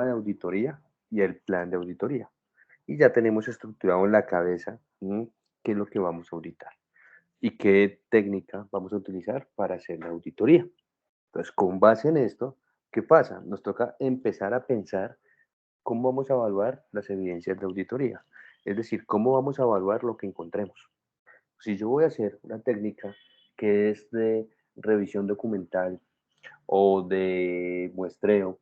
de auditoría y el plan de auditoría. Y ya tenemos estructurado en la cabeza qué es lo que vamos a auditar y qué técnica vamos a utilizar para hacer la auditoría. Entonces, con base en esto, ¿qué pasa? Nos toca empezar a pensar cómo vamos a evaluar las evidencias de auditoría. Es decir, cómo vamos a evaluar lo que encontremos. Si yo voy a hacer una técnica que es de revisión documental o de muestreo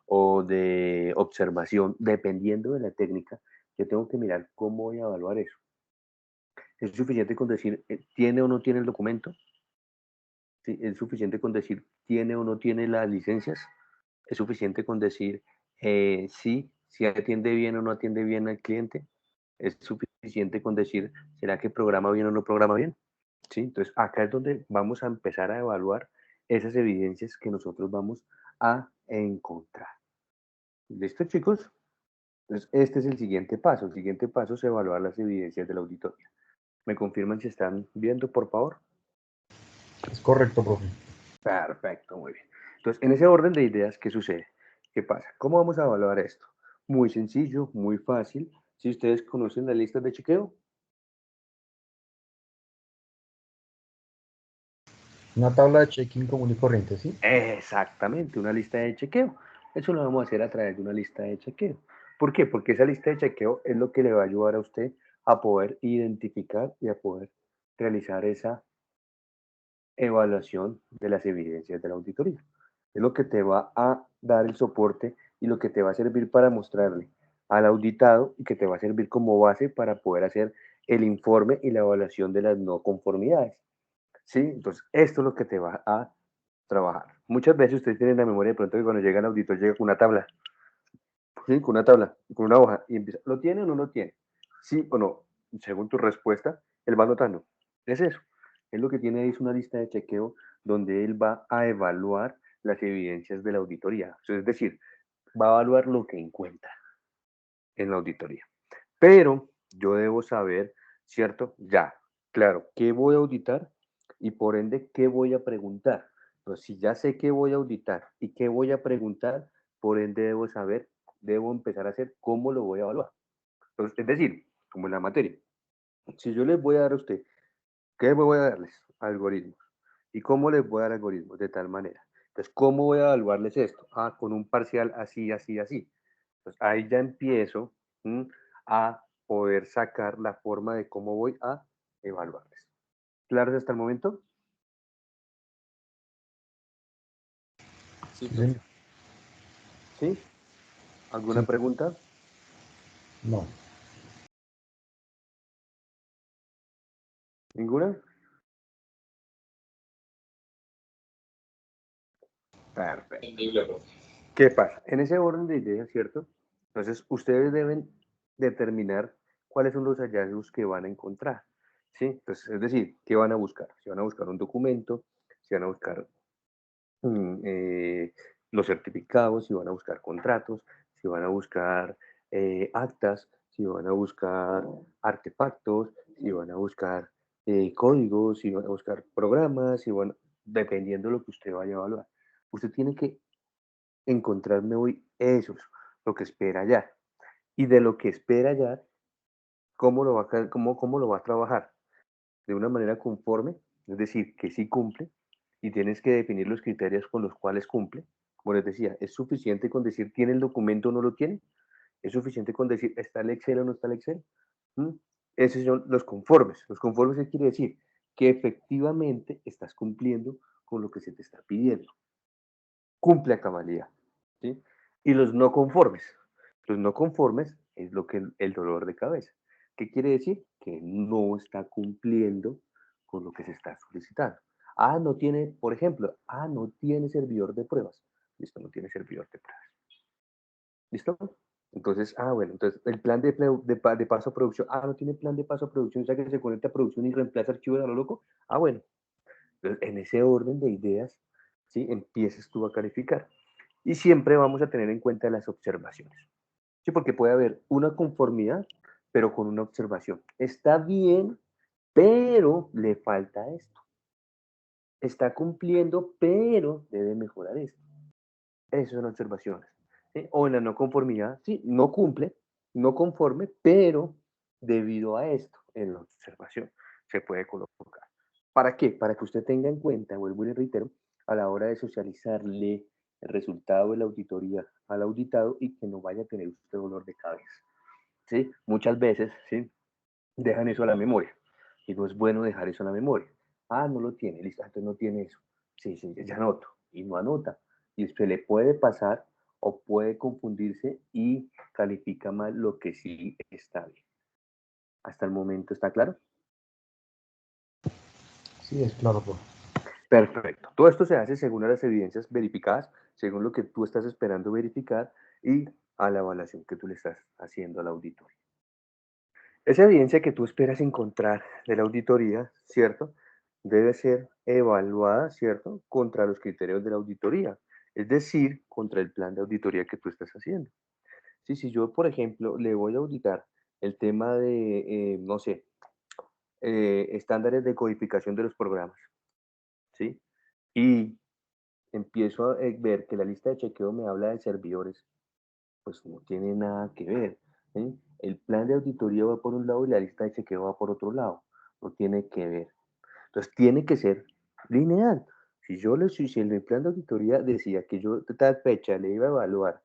o de observación, dependiendo de la técnica, yo tengo que mirar cómo voy a evaluar eso. ¿Es suficiente con decir tiene o no tiene el documento? ¿Sí? ¿Es suficiente con decir tiene o no tiene las licencias? ¿Es suficiente con decir sí, si atiende bien o no atiende bien al cliente? ¿Es suficiente con decir será que programa bien o no programa bien? ¿Sí? Entonces, acá es donde vamos a empezar a evaluar esas evidencias que nosotros vamos a encontrar. ¿Listo, chicos? Entonces, este es el siguiente paso. El siguiente paso es evaluar las evidencias de la auditoría. ¿Me confirman si están viendo, por favor? Es correcto, profe. Perfecto, muy bien. Entonces, en ese orden de ideas, ¿qué sucede? ¿Qué pasa? ¿Cómo vamos a evaluar esto? Muy sencillo, muy fácil. Si ustedes conocen las listas de chequeo, Una tabla de check-in común y corriente, ¿sí? exactamente, una lista de chequeo. Eso lo vamos a hacer a través de una lista de chequeo. ¿Por qué? Porque esa lista de chequeo es lo que le va a ayudar a usted a poder identificar y a poder realizar esa evaluación de las evidencias de la auditoría. Es lo que te va a dar el soporte y lo que te va a servir para mostrarle al auditado y que te va a servir como base para poder hacer el informe y la evaluación de las no conformidades. ¿Sí? Entonces, esto es lo que te va a trabajar. Muchas veces ustedes tienen la memoria de pronto que cuando llega el auditor llega con una tabla, ¿sí? Con una tabla, con una hoja y empieza, ¿lo tiene o no lo tiene? Sí o no. Según tu respuesta, él va anotando. Es eso. Es lo que tiene ahí es una lista de chequeo donde él va a evaluar las evidencias de la auditoría. Es decir, va a evaluar lo que encuentra en la auditoría. Pero yo debo saber, ¿cierto? Ya, claro, qué voy a auditar y por ende, qué voy a preguntar. Entonces, si ya sé qué voy a auditar y qué voy a preguntar, por ende debo saber, debo empezar a hacer cómo lo voy a evaluar. Entonces, es decir, como en la materia, si yo les voy a dar a usted, ¿qué voy a darles? Algoritmos. ¿Y cómo les voy a dar algoritmos? De tal manera. Entonces, ¿cómo voy a evaluarles esto? Ah, con un parcial así, así, así. Entonces, ahí ya empiezo a poder sacar la forma de cómo voy a evaluarles. ¿Claros hasta el momento? Sí, Sí, profe. señor. ¿Sí? ¿Alguna Sí. pregunta? No. ¿Ninguna? Perfecto. Entendible, profe. ¿Qué pasa? En ese orden de ideas, ¿cierto? Entonces, ustedes deben determinar cuáles son los hallazgos que van a encontrar, ¿sí? Entonces, es decir, ¿qué van a buscar? Si van a buscar un documento, si van a buscar mm, eh, los certificados, si van a buscar contratos, si van a buscar actas, si van a buscar artefactos, si van a buscar códigos, si van a buscar programas, si van, dependiendo de lo que usted vaya a evaluar. Usted tiene que encontrarme hoy esos, lo que espera ya. Y de lo que espera ya, ¿cómo lo va cómo lo va a trabajar? De una manera conforme, es decir, que sí cumple, y tienes que definir los criterios con los cuales cumple. Como les decía, ¿es suficiente con decir tiene el documento o no lo tiene? ¿Es suficiente con decir está el Excel o no está el Excel? ¿Mm? Esos son los conformes. Los conformes, ¿qué quiere decir? Que efectivamente estás cumpliendo con lo que se te está pidiendo. Cumple a cabalidad. ¿Sí? Y los no conformes. Los no conformes es lo que el dolor de cabeza. ¿Qué quiere decir? Que no está cumpliendo con lo que se está solicitando. Ah, no tiene, por ejemplo, no tiene servidor de pruebas. Listo, no tiene servidor de pruebas. ¿Listo? Entonces, bueno, entonces el plan de paso a producción, no tiene plan de paso a producción, o sea que se conecta a producción y reemplaza archivos a lo loco. Bueno, entonces en ese orden de ideas, ¿sí? Empiezas tú a calificar. Y siempre vamos a tener en cuenta las observaciones. Sí, porque puede haber una conformidad, pero con una observación. Está bien, pero le falta esto. Está cumpliendo, pero debe mejorar esto. Esas son observaciones. ¿sí? O en la no conformidad, sí, no cumple, no conforme, pero debido a esto, en la observación, se puede colocar. ¿Para qué? Para que usted tenga en cuenta, vuelvo y le reitero, a la hora de socializarle el resultado de la auditoría al auditado y que no vaya a tener usted dolor de cabeza. ¿Sí? Muchas veces, ¿sí? Dejan eso a la memoria. Y no es bueno dejar eso a la memoria. Ah, no lo tiene, listo, entonces no tiene eso. Sí, sí, ya anoto. Y no anota. Y usted le puede pasar o puede confundirse y califica mal lo que sí está bien. ¿Hasta el momento está claro? Sí, es claro, profe. Perfecto. Todo esto se hace según las evidencias verificadas, según lo que tú estás esperando verificar y a la evaluación que tú le estás haciendo al auditor. Esa evidencia que tú esperas encontrar de la auditoría, ¿cierto? Debe ser evaluada, ¿cierto? Contra los criterios de la auditoría, es decir, contra el plan de auditoría que tú estás haciendo. Sí, si yo, por ejemplo, le voy a auditar el tema de, no sé, estándares de codificación de los programas, ¿sí? Y empiezo a ver que la lista de chequeo me habla de servidores, pues no tiene nada que ver. ¿Sí? El plan de auditoría va por un lado y la lista de chequeo va por otro lado. No tiene que ver. Entonces tiene que ser lineal. Si en el plan de auditoría decía que yo de tal fecha le iba a evaluar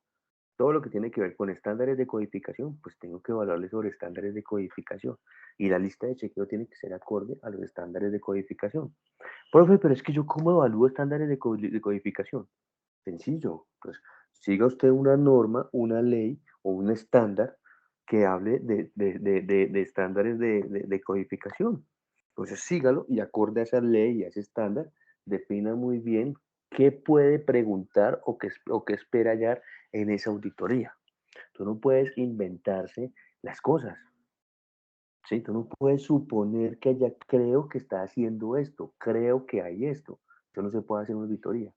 todo lo que tiene que ver con estándares de codificación, pues tengo que evaluarle sobre estándares de codificación. Y la lista de chequeo tiene que ser acorde a los estándares de codificación. Profe, pero es que yo cómo evalúo estándares de codificación. Sencillo, pues siga usted una norma, una ley o un estándar que hable de estándares de codificación. Entonces sígalo y acorde a esa ley y a ese estándar, defina muy bien qué puede preguntar o qué espera hallar en esa auditoría. Tú no puedes inventarse las cosas, ¿sí? Tú no puedes suponer que ella creo que está haciendo esto, creo que hay esto. Eso no se puede hacer en una auditoría.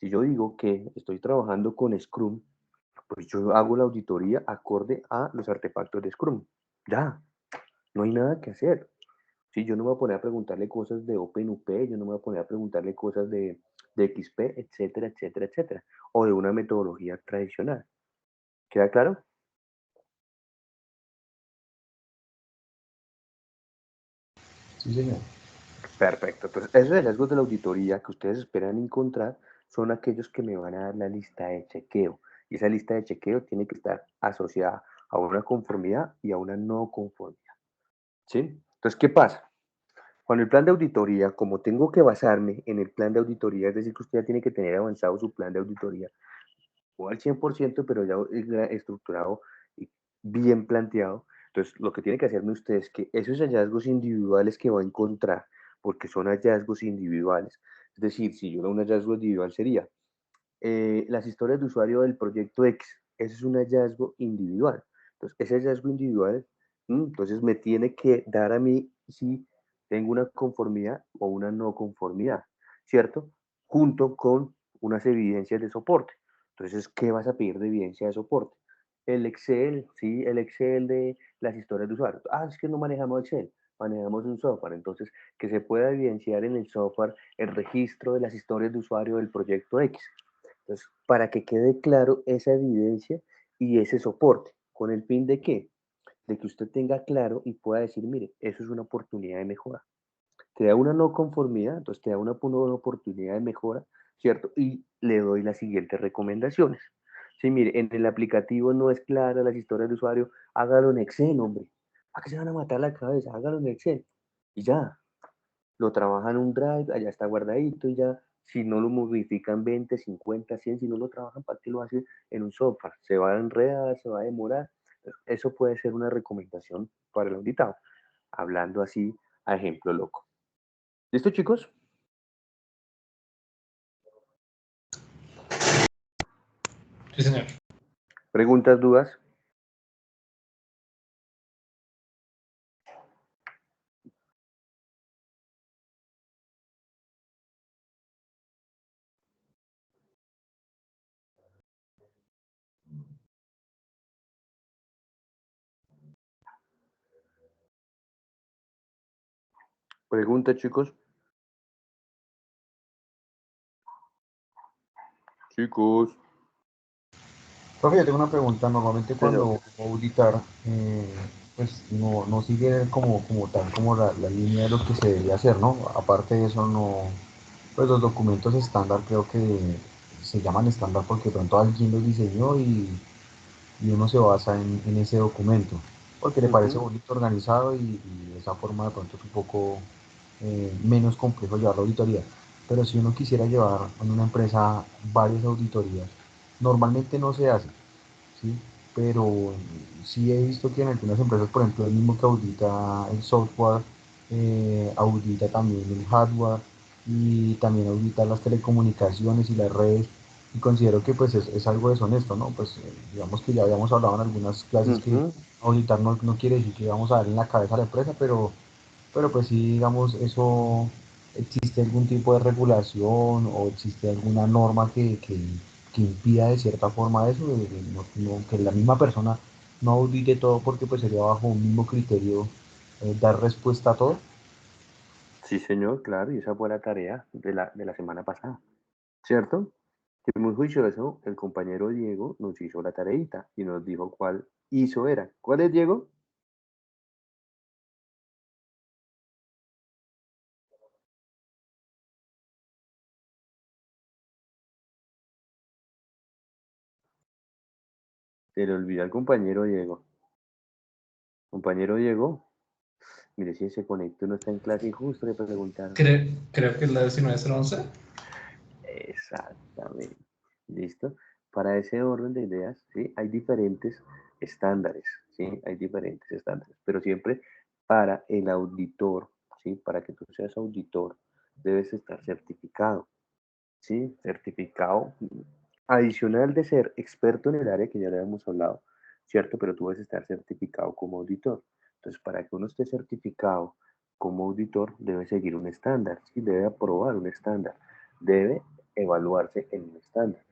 Si yo digo que estoy trabajando con Scrum, pues yo hago la auditoría acorde a los artefactos de Scrum. Ya, no hay nada que hacer. Sí, yo no me voy a poner a preguntarle cosas de OpenUP, yo no me voy a poner a preguntarle cosas de XP, etcétera, etcétera, etcétera. O de una metodología tradicional. ¿Queda claro? Sí, señor. Perfecto. Entonces, esos hallazgos de la auditoría que ustedes esperan encontrar son aquellos que me van a dar la lista de chequeo. Y esa lista de chequeo tiene que estar asociada a una conformidad y a una no conformidad. ¿Sí? Entonces, ¿qué pasa? Con el plan de auditoría, como tengo que basarme en el plan de auditoría, es decir, que usted ya tiene que tener avanzado su plan de auditoría, o al 100%, pero ya estructurado y bien planteado. Entonces, lo que tiene que hacerme usted es que esos hallazgos individuales que va a encontrar, porque son hallazgos individuales, es decir, si yo un hallazgo individual sería las historias de usuario del proyecto X, ese es un hallazgo individual. Entonces, ese hallazgo individual, entonces me tiene que dar a mí si tengo una conformidad o una no conformidad, ¿cierto? Junto con unas evidencias de soporte. Entonces, ¿qué vas a pedir de evidencia de soporte? El Excel, sí, el Excel de las historias de usuario. Ah, es que no manejamos Excel, manejamos un software. Entonces, que se pueda evidenciar en el software el registro de las historias de usuario del proyecto X. Entonces, para que quede claro esa evidencia y ese soporte, ¿con el fin de qué? De que usted tenga claro y pueda decir, mire, eso es una oportunidad de mejora. Te da una no conformidad, entonces te da una oportunidad de mejora, ¿cierto? Y le doy las siguientes recomendaciones. Sí, mire, en el aplicativo no es clara las historias de usuario, hágalo en Excel, hombre. ¿A qué se van a matar la cabeza? Hágalo en Excel. Y ya, lo trabaja en un drive, allá está guardadito y ya, si no lo modifican 20, 50, 100, si no lo trabajan, ¿para qué lo hacen en un software? Se va a enredar, se va a demorar. Eso puede ser una recomendación para el auditado, hablando así a ejemplo loco. ¿Listo, chicos? Sí, señor. ¿Preguntas, dudas? ¿Preguntas, chicos? Chicos. Profe, yo tengo una pregunta. Normalmente Señor. cuando auditar, pues no sigue como tal, como la línea de lo que se debe hacer, ¿no? Aparte de eso, no, pues los documentos estándar creo que se llaman estándar porque de pronto alguien los diseñó y uno se basa en ese documento, porque le parece Ujú. bonito, organizado y de esa forma de pronto es un poco menos complejo llevar la auditoría. Pero si uno quisiera llevar en una empresa varias auditorías, normalmente no se hace, ¿sí? Pero sí he visto que en algunas empresas, por ejemplo, el mismo que audita el software, audita también el hardware y también audita las telecomunicaciones y las redes. Y considero que pues es algo deshonesto, ¿no? Pues digamos que ya habíamos hablado en algunas clases que Ujú. auditar no quiere decir que vamos a dar en la cabeza a la empresa, pero pues sí, digamos, eso, ¿existe algún tipo de regulación o existe alguna norma que impida de cierta forma eso, de que la misma persona no audite todo porque pues sería bajo un mismo criterio dar respuesta a todo? Sí, señor, claro, y esa fue la tarea de la semana pasada, ¿cierto? Que muy juicioso, el compañero Diego nos hizo la tareita y nos dijo cuál hizo era. ¿Cuál es, Diego? Se le olvida al compañero Diego. Compañero Diego, mire si ese conecto no está en clase y justo le preguntaron. Creo que es la 1911. Exactamente. ¿Listo? Para ese orden de ideas, ¿sí? Hay diferentes estándares, ¿sí? Hay diferentes estándares, pero siempre para el auditor, ¿sí? Para que tú seas auditor, debes estar certificado, ¿sí? Certificado adicional de ser experto en el área que ya le habíamos hablado, ¿cierto? Pero tú debes estar certificado como auditor. Entonces, para que uno esté certificado como auditor, debe seguir un estándar, ¿sí? Debe aprobar un estándar, debe evaluarse en un estándar,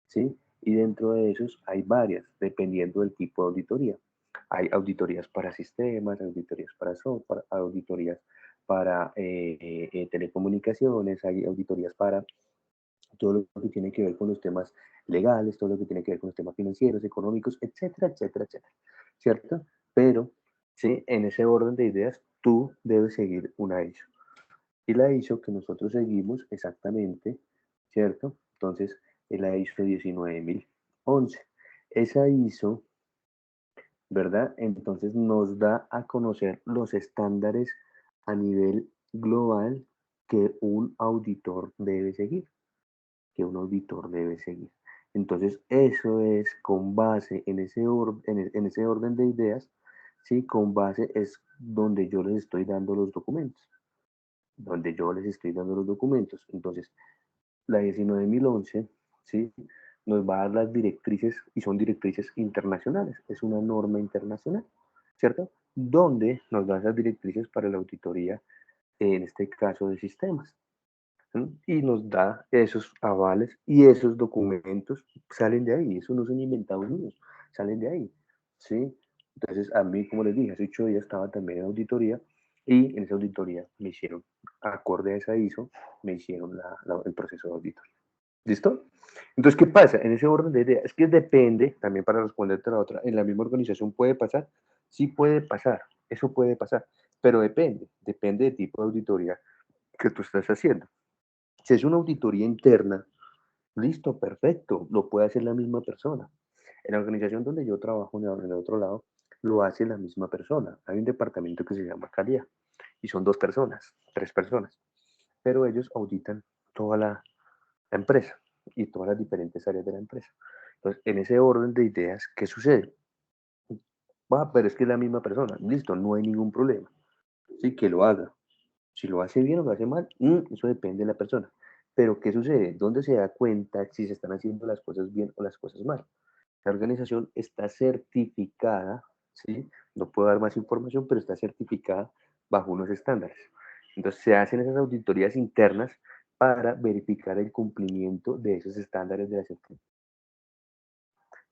¿sí? Y dentro de esos hay varias, dependiendo del tipo de auditoría. Hay auditorías para sistemas, auditorías para software, auditorías para telecomunicaciones, hay auditorías para todo lo que tiene que ver con los temas legales, todo lo que tiene que ver con los temas financieros, económicos, etcétera, etcétera, etcétera, ¿cierto? Pero, ¿sí? En ese orden de ideas, tú debes seguir una ISO. Y la ISO que nosotros seguimos exactamente, ¿cierto? Entonces, es la ISO 19011. Esa ISO, ¿verdad? Entonces nos da a conocer los estándares a nivel global que un auditor debe seguir, que un auditor debe seguir. Entonces, eso es con base en ese orden de ideas, ¿sí? Con base es donde yo les estoy dando los documentos, donde yo les estoy dando los documentos. Entonces, la 19011, ¿sí? Nos va a dar las directrices y son directrices internacionales, es una norma internacional, ¿cierto? Donde nos da esas directrices para la auditoría, en este caso de sistemas. ¿Sí? Y nos da esos avales y esos documentos salen de ahí, eso no son inventados míos, salen de ahí, ¿sí? Entonces, a mí, como les dije, hace 8 días estaba también en auditoría y en esa auditoría me hicieron, acorde a esa ISO, me hicieron el proceso de auditoría. ¿Listo? Entonces, ¿qué pasa? En ese orden de ideas, es que depende, también para responderte a la otra, en la misma organización puede pasar, sí puede pasar, eso puede pasar, pero depende del tipo de auditoría que tú estás haciendo. Si es una auditoría interna, listo, perfecto, lo puede hacer la misma persona. En la organización donde yo trabajo, en el otro lado, lo hace la misma persona. Hay un departamento que se llama calidad y son 2 personas, 3 personas, pero ellos auditan toda la empresa y todas las diferentes áreas de la empresa. Entonces, en ese orden de ideas, ¿qué sucede? Va, pero es que es la misma persona, listo, no hay ningún problema, sí, que lo haga. Si lo hace bien o lo hace mal, eso depende de la persona. Pero ¿qué sucede? ¿Dónde se da cuenta si se están haciendo las cosas bien o las cosas mal? La organización está certificada, ¿sí? No puedo dar más información, pero está certificada bajo unos estándares. Entonces se hacen esas auditorías internas para verificar el cumplimiento de esos estándares de la certificación.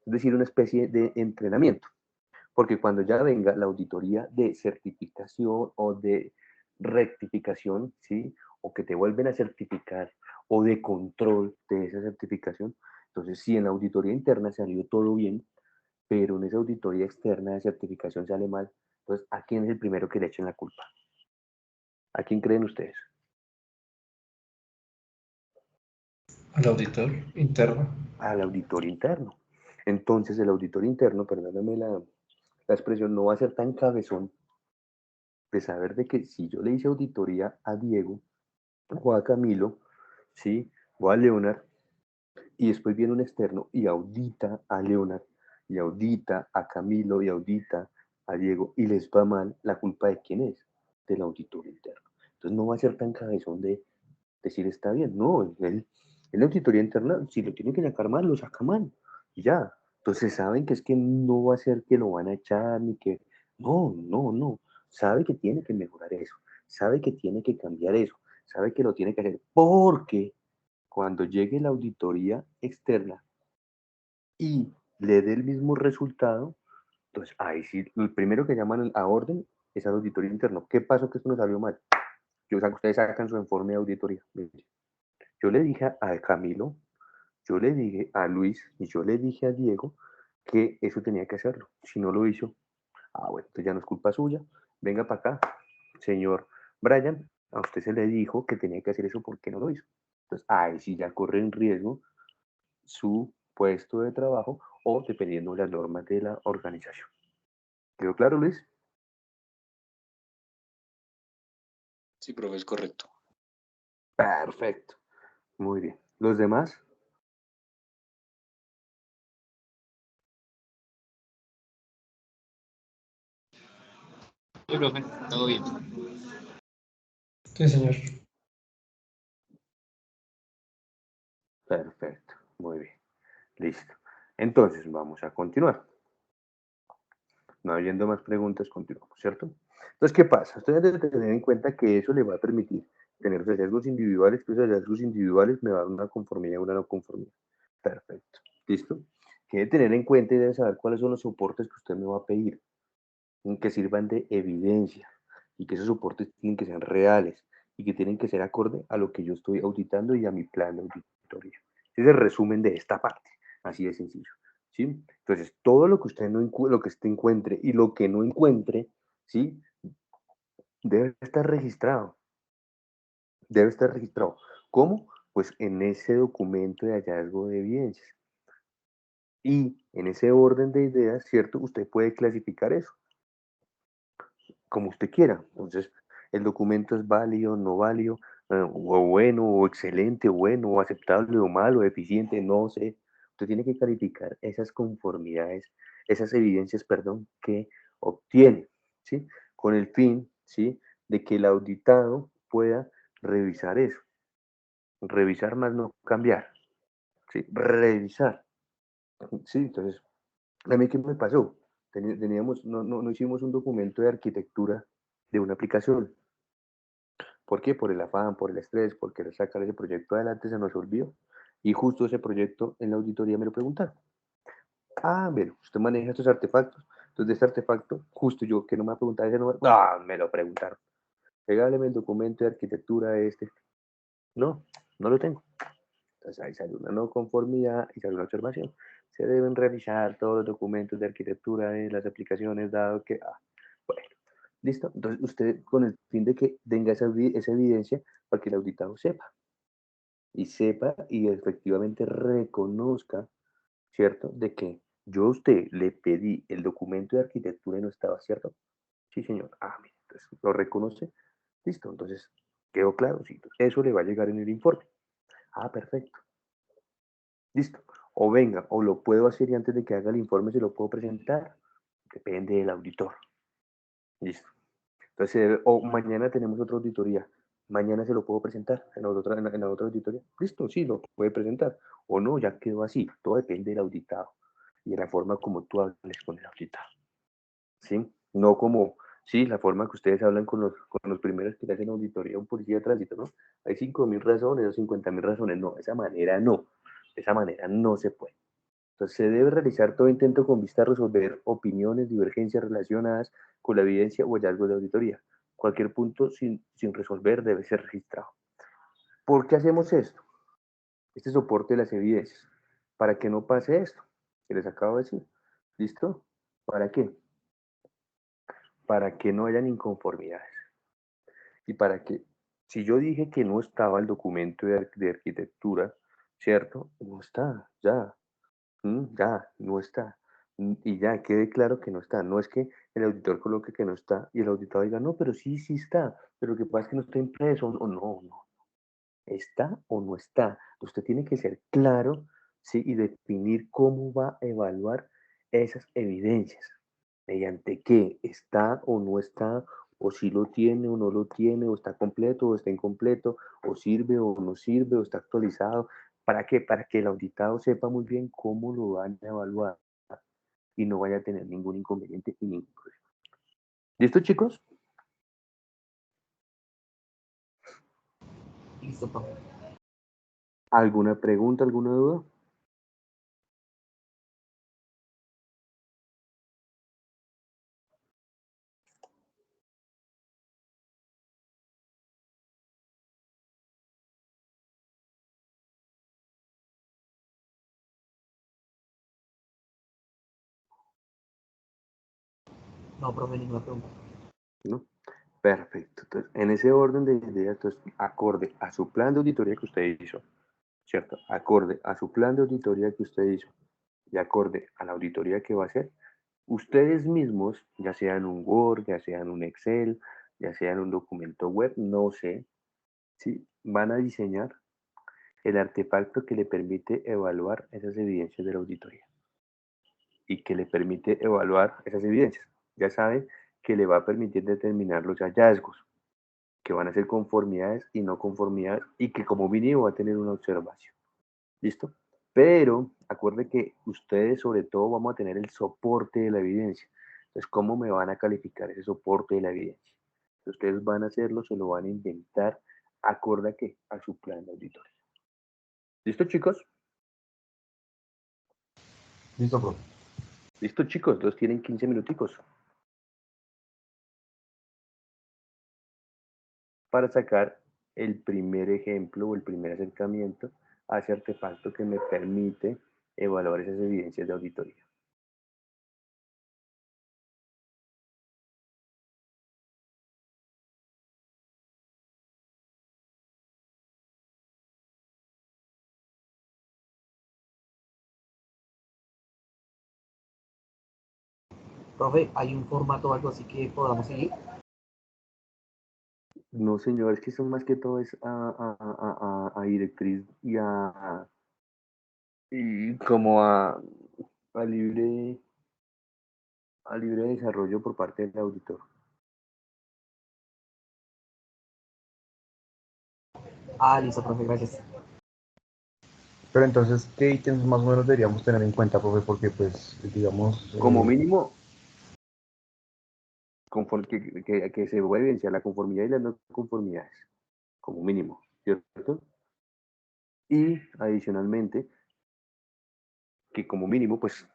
Es decir, una especie de entrenamiento. Porque cuando ya venga la auditoría de certificación o de rectificación, ¿sí? O que te vuelven a certificar o de control de esa certificación, Entonces, si en la auditoría interna salió todo bien, pero en esa auditoría externa de certificación sale mal, entonces, ¿a quién es el primero que le echen la culpa? ¿A quién creen ustedes? Al auditor interno. Al auditor interno. Entonces, el auditor interno, perdóname la expresión, no va a ser tan cabezón de saber de que si yo le hice auditoría a Diego o a Camilo, ¿sí? O a Leonard, y después viene un externo y audita a Leonard, y audita a Camilo, y audita a Diego, y les va mal, ¿la culpa de quién es? Del auditor interno. Entonces no va a ser tan cabezón de decir está bien, no, la auditoría interna, si lo tiene que sacar mal, lo saca mal, y ya. Entonces saben que es que no va a ser que lo van a echar, ni que, no, no, no, sabe que tiene que mejorar eso, sabe que tiene que cambiar eso, sabe que lo tiene que hacer, porque cuando llegue la auditoría externa y le dé el mismo resultado, entonces ahí sí, el primero que llaman a orden es al auditorio interno. ¿Qué pasó que esto nos salió mal? Ustedes sacan su informe de auditoría. Yo le dije a Camilo, yo le dije a Luis y yo le dije a Diego que eso tenía que hacerlo. Si no lo hizo, bueno, entonces ya no es culpa suya. Venga para acá, señor Brian, a usted se le dijo que tenía que hacer eso porque no lo hizo. Entonces ahí sí ya corre en riesgo su puesto de trabajo o dependiendo de las normas de la organización. ¿Quedó claro, Luis? Sí, profe, es correcto. Perfecto. Muy bien. ¿Los demás? Sí, profe, todo bien. Sí, señor. Perfecto. Muy bien. Listo. Entonces, vamos a continuar. No habiendo más preguntas, continuamos, ¿cierto? Entonces, ¿qué pasa? Ustedes deben tener en cuenta que eso le va a permitir tener hallazgos individuales, que esos hallazgos individuales me van a dar una conformidad y una no conformidad. Perfecto. ¿Listo? Que debe tener en cuenta y debe saber cuáles son los soportes que usted me va a pedir, que sirvan de evidencia y que esos soportes tienen que ser reales y que tienen que ser acorde a lo que yo estoy auditando y a mi plan de auditoría. Ese es el resumen de esta parte, así de sencillo. ¿Sí? Entonces, todo lo que usted no lo que usted encuentre y lo que no encuentre, ¿sí? Debe estar registrado. Debe estar registrado. ¿Cómo? Pues en ese documento de hallazgo de evidencias. Y en ese orden de ideas, ¿cierto? Usted puede clasificar eso como usted quiera. Entonces, el documento es válido, no válido, o bueno, o excelente, o bueno, o aceptable, o malo, o eficiente, no sé. Usted tiene que calificar esas conformidades, esas evidencias, perdón, que obtiene, ¿sí? Con el fin, ¿sí? De que el auditado pueda revisar eso. Revisar más no cambiar, ¿sí? Revisar, ¿sí? Entonces, a mí, ¿qué me pasó? Teníamos, no hicimos un documento de arquitectura de una aplicación. ¿Por qué? Por el afán, por el estrés, por querer sacar ese proyecto adelante, se nos olvidó. Y justo ese proyecto en la auditoría me lo preguntaron. Bueno, usted maneja estos artefactos. Entonces, de este artefacto, justo yo que no me ha preguntado ese número, me lo preguntaron. Regáleme el documento de arquitectura este. No, no lo tengo. Entonces ahí sale una no conformidad y sale una observación. Se deben revisar todos los documentos de arquitectura de las aplicaciones, dado que, bueno, listo. Entonces usted con el fin de que tenga esa evidencia para que el auditado sepa y sepa y efectivamente reconozca, ¿cierto? De que yo a usted le pedí el documento de arquitectura y no estaba, ¿cierto? Sí, señor. Mire, entonces lo reconoce. Listo, entonces quedó claro, sí. Eso le va a llegar en el informe. Perfecto. Listo. O venga, o lo puedo hacer y antes de que haga el informe se lo puedo presentar. Depende del auditor. Listo. Entonces, o mañana tenemos otra auditoría. Mañana se lo puedo presentar en la otra auditoría. Listo, sí, lo puede presentar. O no, ya quedó así. Todo depende del auditado y de la forma como tú hables con el auditado. ¿Sí? No como, sí, la forma que ustedes hablan con los primeros que le hacen auditoría a un policía de tránsito, ¿no? Hay 5.000 razones o 50.000 razones. No, de esa manera no. De esa manera no se puede. Entonces, se debe realizar todo intento con vista a resolver opiniones, divergencias relacionadas con la evidencia o hallazgos de auditoría. Cualquier punto sin resolver debe ser registrado. ¿Por qué hacemos esto? Este soporte de las evidencias. para que no pase esto que les acabo de decir. ¿Listo? ¿Para qué? Para que no hayan inconformidades. Y para que, si yo dije que no estaba el documento de arquitectura, ¿cierto? No está, ya, ya, no está. Y ya, quede claro que no está. No es que el auditor coloque que no está y el auditor diga, no, pero sí, sí está, pero lo que pasa es que no está impreso, o no, no. ¿Está o no está? Usted tiene que ser claro, ¿sí? Y definir cómo va a evaluar esas evidencias. ¿Mediante qué? ¿Está o no está? ¿O si lo tiene o no lo tiene? ¿O está completo o está incompleto? ¿O sirve o no sirve? ¿O está actualizado? ¿Para qué? Para que el auditado sepa muy bien cómo lo van a evaluar y no vaya a tener ningún inconveniente y ningún problema. ¿Listo, chicos? Listo, profe. ¿Alguna pregunta, alguna duda? No, profe, ninguna pregunta. ¿No? Perfecto. Entonces, en ese orden de ideas, entonces, acorde a su plan de auditoría que usted hizo, ¿cierto? Acorde a su plan de auditoría que usted hizo y acorde a la auditoría que va a hacer, ustedes mismos, ya sea en un Word, ya sea en un Excel, ya sea en un documento web, no sé, ¿sí? Van a diseñar el artefacto que le permite evaluar esas evidencias de la auditoría y que le permite evaluar esas evidencias. Ya saben que le va a permitir determinar los hallazgos, que van a ser conformidades y no conformidades y que como mínimo va a tener una observación. ¿Listo? Pero acuerde que ustedes sobre todo vamos a tener el soporte de la evidencia. Entonces, ¿cómo me van a calificar ese soporte de la evidencia? Ustedes van a hacerlo, se lo van a inventar acorde a qué? A su plan de auditoría. ¿Listo, chicos? Listo, profe. ¿Listo, chicos? Entonces tienen 15 minuticos para sacar el primer ejemplo o el primer acercamiento a ese artefacto que me permite evaluar esas evidencias de auditoría. Profe, ¿hay un formato o algo así que podamos seguir? No, señor, es que son más que todo es a directriz y como a libre, a libre desarrollo por parte del auditor. Ah, listo, profe, gracias. Pero entonces, ¿qué ítems más o menos deberíamos tener en cuenta, profe? Porque, pues, digamos, Como mínimo, que se va a evidenciar la conformidad y las no conformidades, como mínimo, ¿cierto? Y adicionalmente, que como mínimo, pues,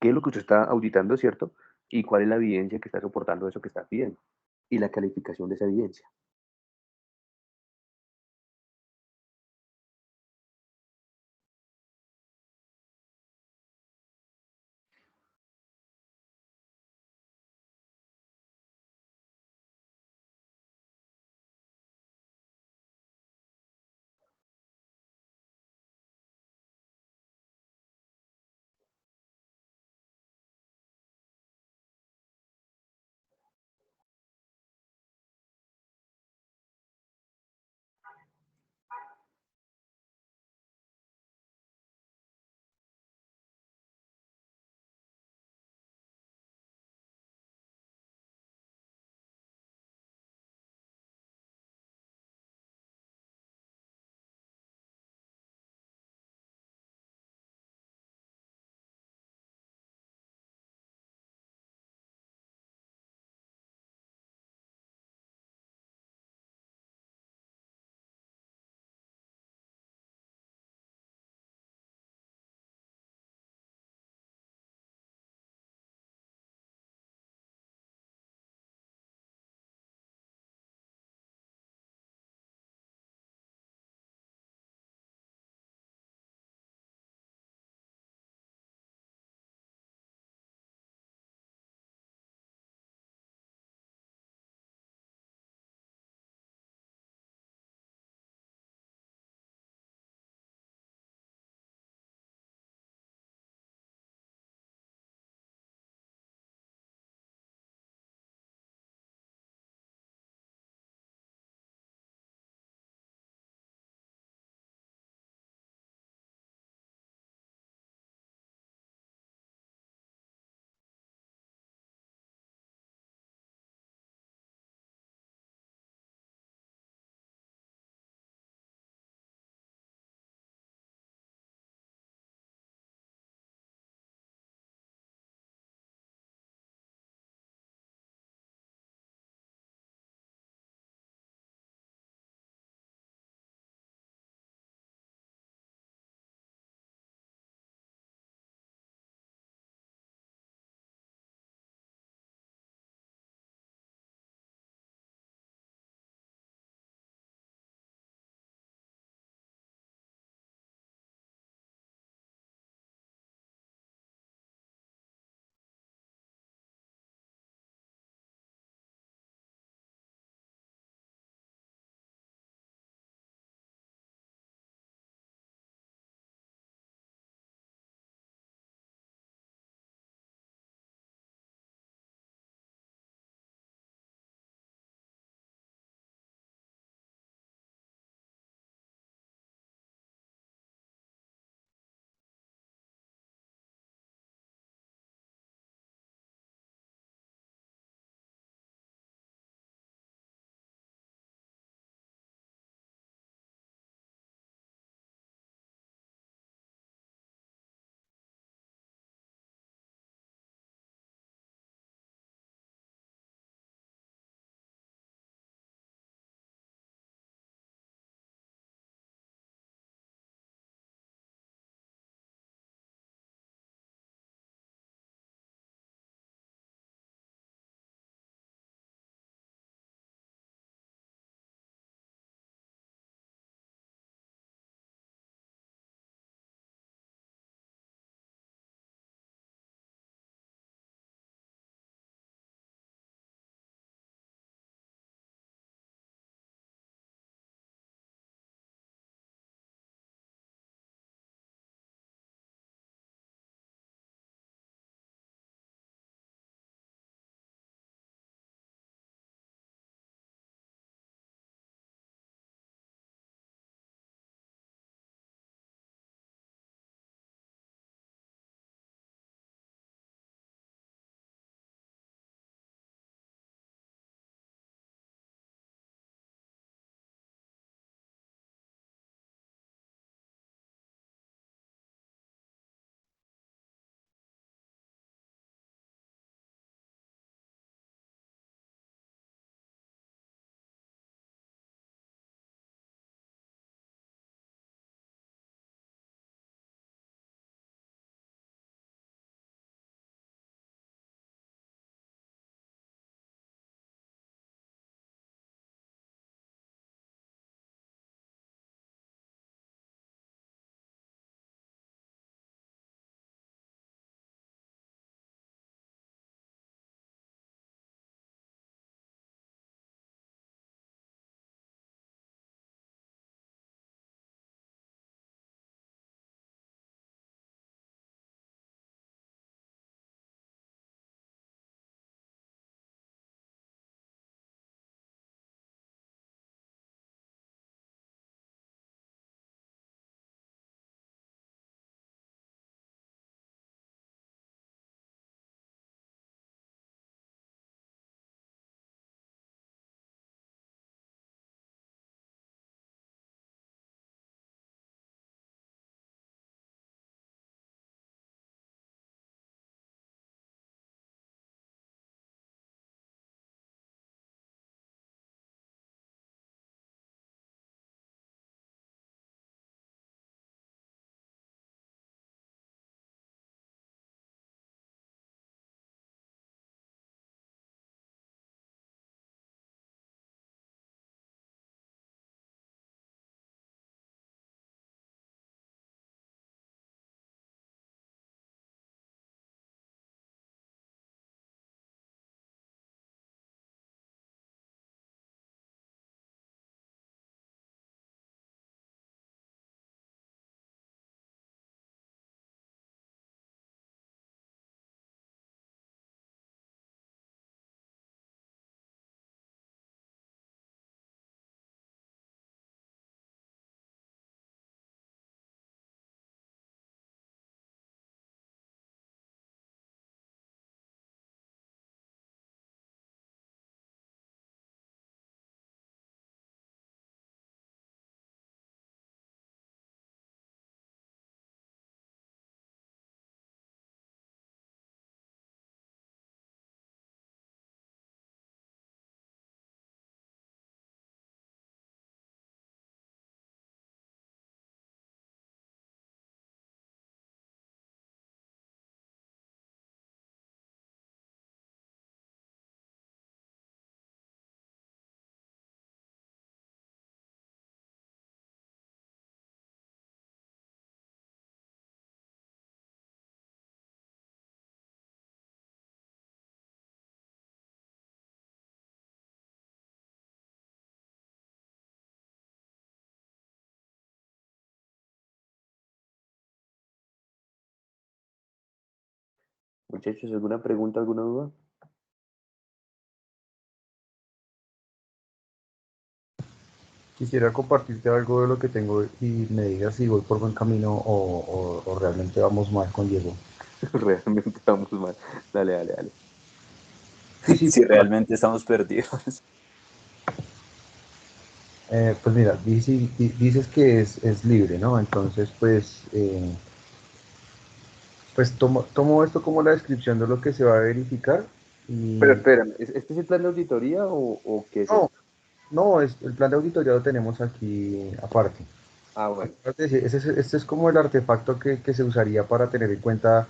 ¿qué es lo que usted está auditando, cierto? Y cuál es la evidencia que está soportando eso que está pidiendo. Y la calificación de esa evidencia. Muchachos, ¿alguna pregunta, alguna duda? Quisiera compartirte algo de lo que tengo y me digas si voy por buen camino o realmente vamos mal con Diego. Realmente vamos mal. Dale, dale, dale. Sí, Si para- realmente estamos perdidos. pues mira, dices que es libre, ¿no? Entonces, pues tomo esto como la descripción de lo que se va a verificar Pero y espérame, ¿este es el plan de auditoría o qué es no, esto? no, el plan de auditoría lo tenemos aquí aparte. Ah, bueno. Este es como el artefacto que se usaría para tener en cuenta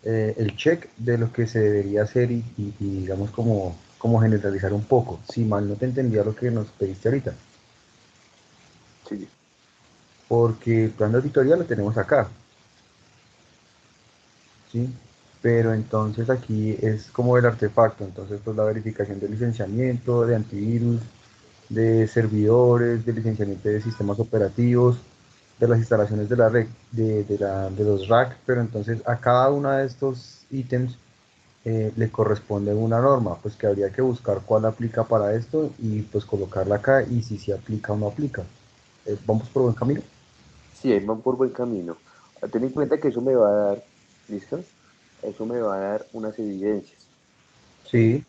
el check de lo que se debería hacer y digamos como generalizar un poco. Si mal no te entendía lo que nos pediste ahorita, Sí. porque el plan de auditoría lo tenemos acá, ¿sí? Pero entonces aquí es como el artefacto, entonces pues la verificación de licenciamiento, de antivirus, de servidores, de licenciamiento de sistemas operativos, de las instalaciones de la red, de los rack, pero entonces a cada uno de estos ítems le corresponde una norma, pues que habría que buscar cuál aplica para esto y pues colocarla acá y si se aplica o no aplica. ¿Vamos por buen camino? Sí, ahí van por buen camino. Ten en cuenta que eso me va a dar, ¿listo? Eso me va a dar unas evidencias, ¿sí? Sí.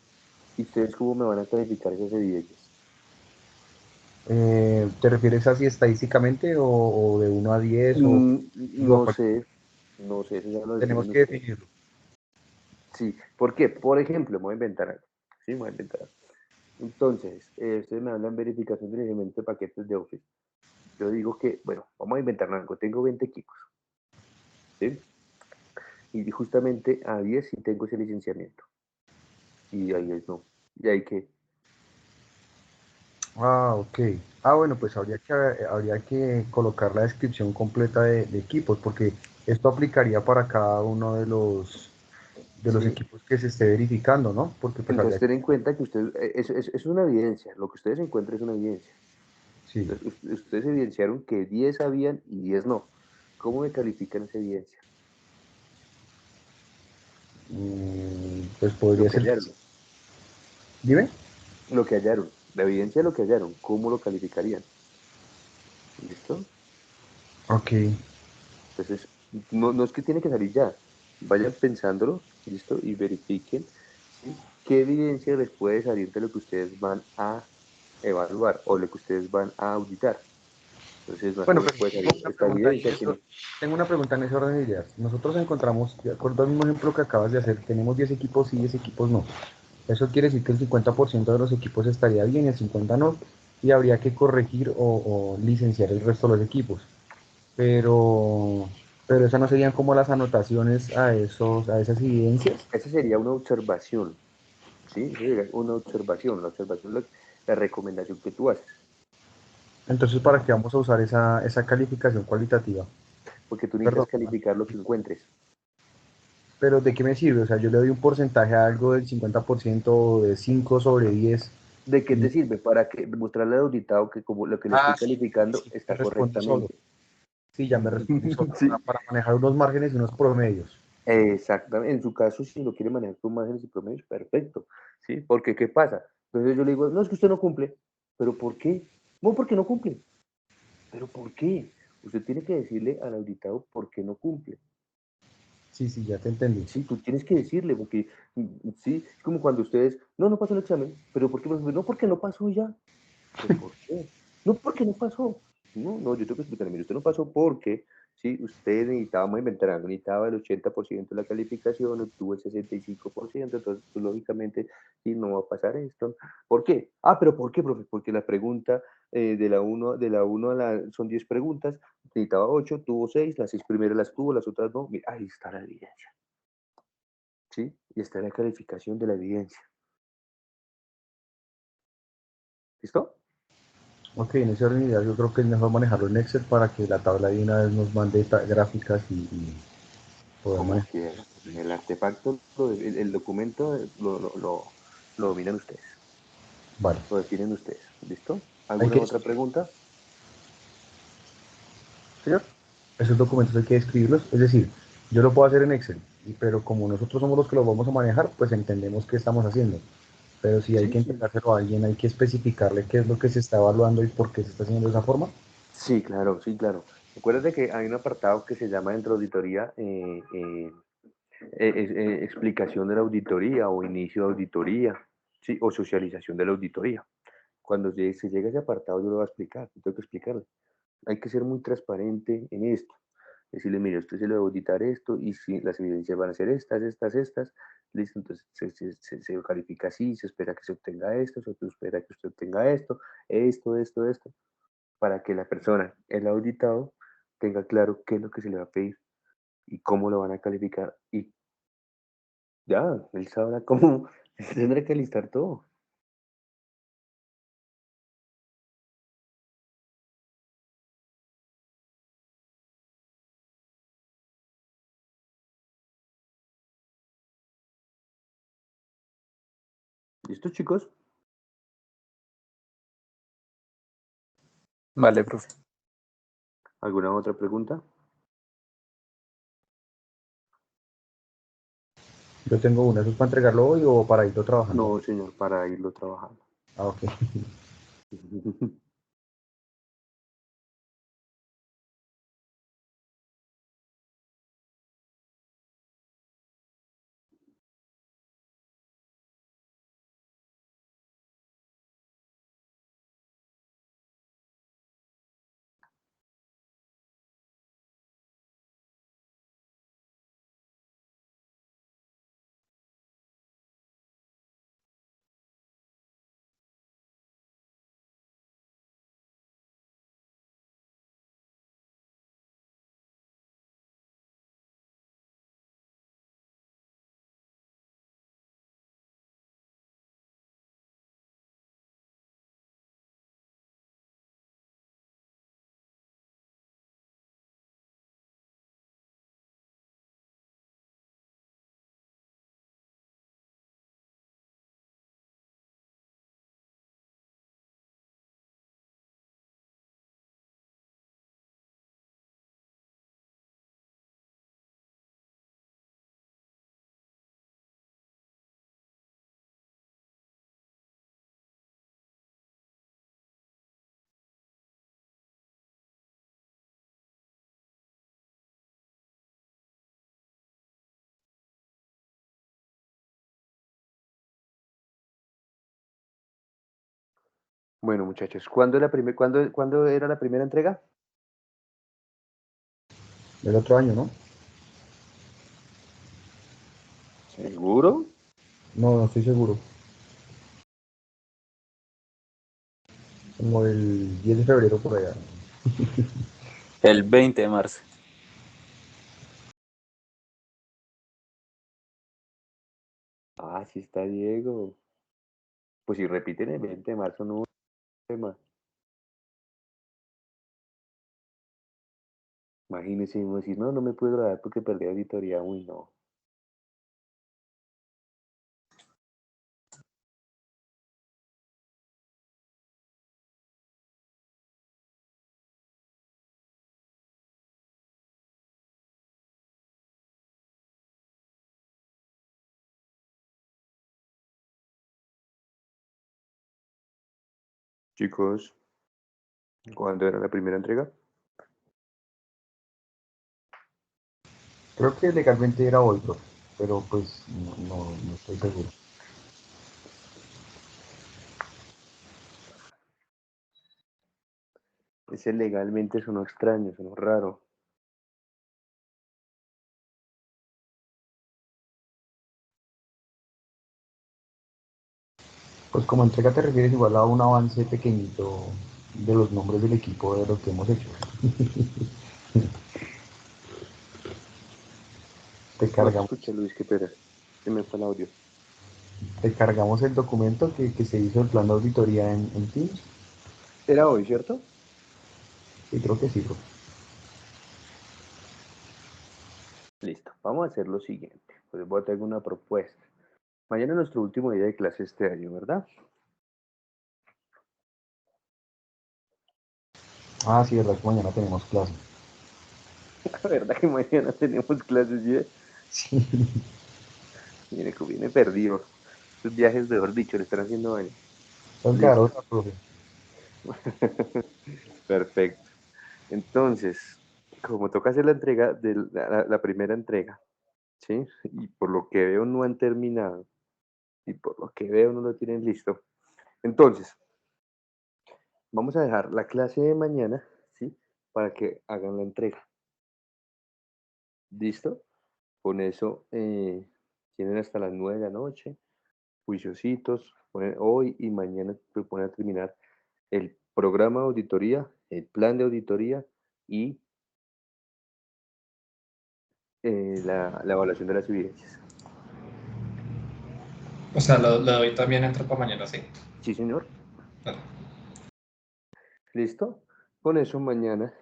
¿Y ustedes cómo me van a calificar esas evidencias? ¿Te refieres así estadísticamente o de 1 a 10 o digo, No sé, no sé, eso ya lo tenemos definen que ustedes. definirlo? Sí, ¿por qué? Por ejemplo, me voy a inventar algo. Sí, me voy a inventar algo. Entonces, ustedes me hablan verificación de licenciamiento de paquetes de Office. Yo digo que, bueno, vamos a inventar algo. Tengo 20 equipos, ¿sí? Y justamente a 10 sí tengo ese licenciamiento. Y ahí es no. Y ahí que, Ah, ok. Ah, bueno, pues habría que colocar la descripción completa de equipos, porque esto aplicaría para cada uno de los ¿sí? equipos que se esté verificando, ¿no? Porque pues Entonces, habría ten en cuenta que usted, es una evidencia. Lo que ustedes encuentran es una evidencia. sí. Entonces, ustedes evidenciaron que 10 sabían y 10 no. ¿Cómo me califican esa evidencia? Pues Lo podría que ser. hallaron. Dime. Lo que hallaron. La evidencia de lo que hallaron. ¿Cómo lo calificarían? ¿Listo? Ok. Entonces, no es que tiene que salir ya. Vayan pensándolo, ¿listo? Y verifiquen, ¿sí? ¿Qué evidencia les puede salir de lo que ustedes van a evaluar o lo que ustedes van a auditar? Entonces, más o Bueno, menos pero puede tengo salir una esta pregunta ahí en evidencia. eso. Tengo una pregunta en ese orden de ideas. Nosotros encontramos, de acuerdo al mismo ejemplo que acabas de hacer, tenemos 10 equipos y 10 equipos no. Eso quiere decir que el 50% de los equipos estaría bien, el 50% no, y habría que corregir o licenciar el resto de los equipos. Pero, pero esas no serían como las anotaciones a esas evidencias. Esa sería una observación, ¿sí? Esa sería una observación. La observación es la recomendación que tú haces. Entonces, ¿para qué vamos a usar esa calificación cualitativa? Porque tú necesitas Perdón. calificar lo que encuentres. Pero ¿de qué me sirve? O sea, yo le doy un porcentaje a algo del 50% o de 5/10. ¿De qué te Y, sirve? Para que demostrarle al auditado que como lo que le estoy sí, calificando sí, me está responde solo. correctamente. Sí, ya me responde solo. Para, Sí, para manejar unos márgenes y unos promedios. exactamente. En su caso, si lo quiere manejar con márgenes y promedios, perfecto. ¿Sí? Porque, ¿qué pasa? Entonces yo le digo, no, es que usted no cumple. ¿Pero por qué? No, porque no cumple. ¿Pero por qué? Usted tiene que decirle al auditado por qué no cumple. Sí, sí, ya te entendí. Sí, tú tienes que decirle, porque, sí, es como cuando ustedes, no pasó el examen. ¿Pero por qué? No, porque no pasó ya. ¿Pero por qué? No, porque no pasó. No, yo tengo que explicarle, mire, usted no pasó porque, sí, usted necesitaba, vamos a inventar algo, necesitaba el 80% de la calificación, obtuvo el 65%, entonces, pues, lógicamente, sí, no va a pasar esto. ¿Por qué? Ah, pero ¿por qué, profe? Porque la pregunta de la 1 a son 10 preguntas, necesitaba 8, tuvo 6, las 6 primeras las tuvo, las otras no. Mira, ahí está la evidencia, ¿sí? Y está la calificación de la evidencia. ¿Listo? Ok, en ese orden de ideas yo creo que es mejor manejarlo en Excel para que la tabla de una vez nos mande gráficas y poder Como manejar. quieran. El artefacto, el documento lo dominan ustedes, Vale. lo definen ustedes. ¿Listo? Hay ¿Alguna que otra pregunta, señor? Esos documentos hay que escribirlos. Es decir, yo lo puedo hacer en Excel, pero como nosotros somos los que lo vamos a manejar, pues entendemos qué estamos haciendo. Pero si hay Sí, que sí. entregárselo a alguien, hay que especificarle qué es lo que se está evaluando y por qué se está haciendo de esa forma. Sí, claro, sí, claro. Acuérdate que hay un apartado que se llama dentro de auditoría explicación de la auditoría o inicio de auditoría, ¿sí? O socialización de la auditoría. Cuando se llega a ese apartado, yo lo voy a explicar, yo tengo que explicarle. Hay que ser muy transparente en esto. Decirle, mire, usted se le va a auditar esto y si las evidencias van a ser estas, listo, entonces se califica así, se espera que se obtenga esto, se espera que usted obtenga esto, para que la persona, el auditado, tenga claro qué es lo que se le va a pedir y cómo lo van a calificar y ya, él sabrá cómo, tendrá que alistar todo. ¿Listo, chicos? Vale, profe. ¿Alguna otra pregunta? Yo tengo una, ¿eso es para entregarlo hoy o para irlo trabajando? No, señor, para irlo trabajando. Ah, ok. Bueno, muchachos, ¿cuándo era la primera entrega? El otro año, ¿no? ¿Seguro? No, no estoy seguro. Como el 10 de febrero por allá. El 20 de marzo. Ah, sí está Diego. Pues si repiten el 20 de marzo, no hubo problema. Imagínense, uno decir, no, no me puedo grabar porque perdí auditoría. Uy, no. Chicos, ¿cuándo era la primera entrega? Creo que legalmente era hoy, profe, pero pues no estoy seguro. Ese legalmente sonó extraño, sonó raro. Pues como entrega te refieres igual a un avance pequeñito de los nombres del equipo de lo que hemos hecho. Te No te cargamos, escuché, Luis, qué pena. Se me fue el audio. te cargamos el documento que se hizo el plan de auditoría en Teams. Era hoy, ¿cierto? Sí, creo que sí, profe. Listo, vamos a hacer lo siguiente. Pues voy a tener una propuesta. Mañana es nuestro último día de clase este año, ¿verdad? Ah, sí, verdad que mañana tenemos clase. La verdad que mañana tenemos clases, ¿sí? Sí, Viene perdido. Sus viajes, mejor dicho, le están haciendo daño. es Listo. garota, profe. Perfecto. Entonces, como toca hacer la entrega de la primera entrega, ¿sí? Y por lo que veo no han terminado, y por lo que veo no lo tienen listo. Entonces, vamos a dejar la clase de mañana, ¿sí? Para que hagan la entrega. ¿Listo? Con eso tienen hasta las 9 de la noche, juiciositos, hoy y mañana se ponen a terminar el programa de auditoría, el plan de auditoría y la evaluación de las evidencias. O sea, lo de hoy también entra para mañana, ¿sí? Sí, señor. Vale. ¿Listo? Con eso mañana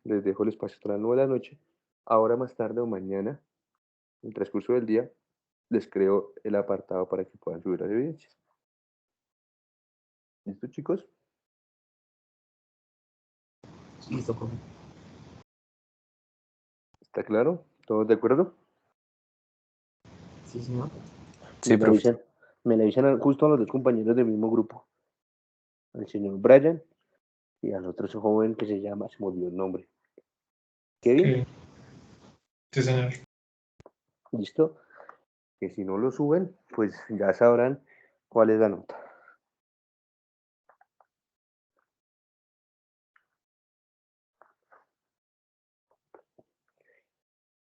les dejo el espacio hasta las 9 de la noche. Ahora más tarde o mañana, en el transcurso del día, les creo el apartado para que puedan subir las evidencias. ¿Listo, chicos? Listo, profe. ¿Está claro? ¿Todos de acuerdo? Sí, señor. Sí, Me le profe. avisan, justo a los dos compañeros del mismo grupo, al señor Brian y al otro joven que se llama, se me olvidó el nombre. Kevin, Sí, sí, señor. ¿listo? Que si no lo suben, pues ya sabrán cuál es la nota.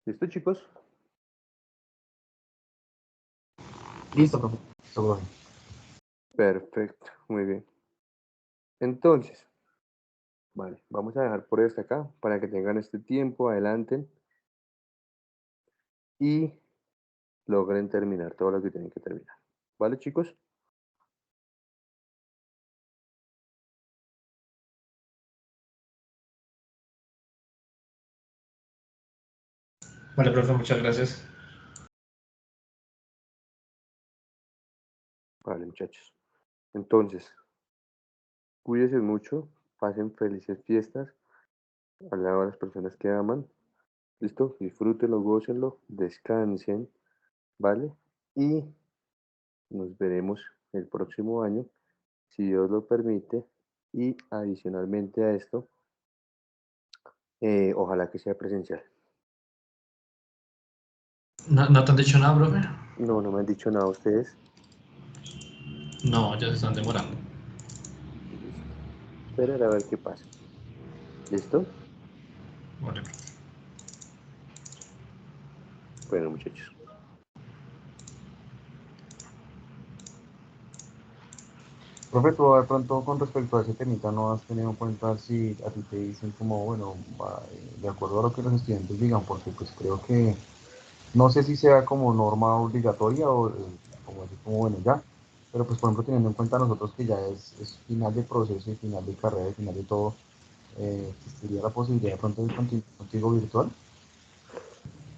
¿Listo, chicos? Listo, profe. Listo, profe. Perfecto, muy bien. Entonces, vale, vamos a dejar por hasta acá para que tengan este tiempo, adelanten y logren terminar todo lo que tienen que terminar. ¿Vale, chicos? Vale, profe, muchas gracias. Vale, muchachos. Entonces, cuídense mucho, pasen felices fiestas al lado de las personas que aman. ¿Listo? Disfrútenlo, gócenlo, descansen, ¿vale? Y nos veremos el próximo año, si Dios lo permite. Y adicionalmente a esto, ojalá que sea presencial. ¿No te han dicho nada, profe? No, no me han dicho nada ustedes. No, ya se están demorando. Listo. Esperar a ver qué pasa. ¿Listo? Vale, profe. Bueno, muchachos. Profe, tú de pronto con respecto a ese temita no has tenido en cuenta si a ti te dicen como, bueno, de acuerdo a lo que los estudiantes digan, porque pues creo que no sé si sea como norma obligatoria o como decir como, bueno, ya, pero pues por ejemplo teniendo en cuenta nosotros que ya es final de proceso y final de carrera y final de todo, existiría la posibilidad de pronto de continuar contigo virtual.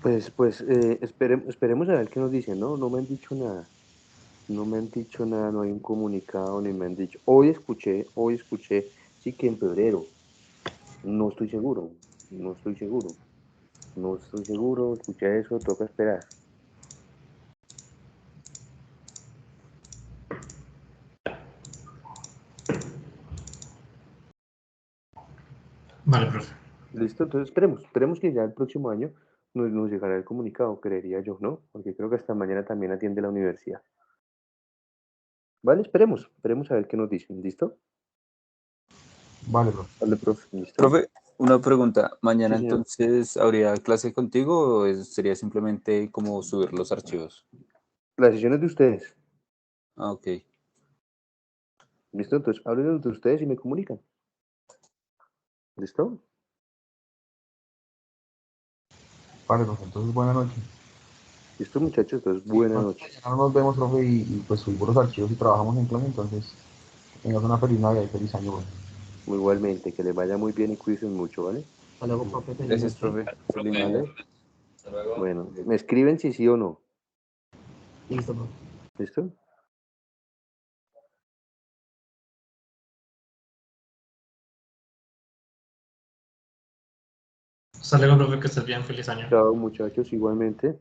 Pues esperemos a ver qué nos dicen, ¿no? No me han dicho nada. No me han dicho nada, no hay un comunicado, ni me han dicho. Hoy escuché, sí que en febrero. No estoy seguro, no estoy seguro, no estoy seguro. Escuché eso, toca esperar. Vale, profe. Listo, entonces esperemos que ya el próximo año nos llegará el comunicado, creería yo, ¿no? Porque creo que hasta mañana también atiende la universidad. Vale, esperemos a ver qué nos dicen, ¿listo? Vale, profe. Vale, profe, ¿listo? Profe, una pregunta. ¿Mañana Sí, señor. entonces habría clase contigo o sería simplemente como subir los archivos? Las sesiones de ustedes, Ah, ok. ¿listo? Entonces hablen entre ustedes y me comunican, ¿listo? Vale, profe, entonces buenas noches. Listo, muchachos, entonces Sí, de buenas pronto noches. mañana no nos vemos, profe, y pues subimos los archivos y trabajamos en clase, entonces que tengas una feliz Navidad y feliz año, bueno. Igualmente, que les vaya muy bien y cuídense mucho, ¿vale? Hasta luego, profe, feliz Gracias, noche. profe. Feliz Navidad. ¿Vale? Bueno, me escriben si sí o no, Listo, profe. ¿listo? Hasta luego, profe, que estés bien. Feliz año. Chao, muchachos, igualmente.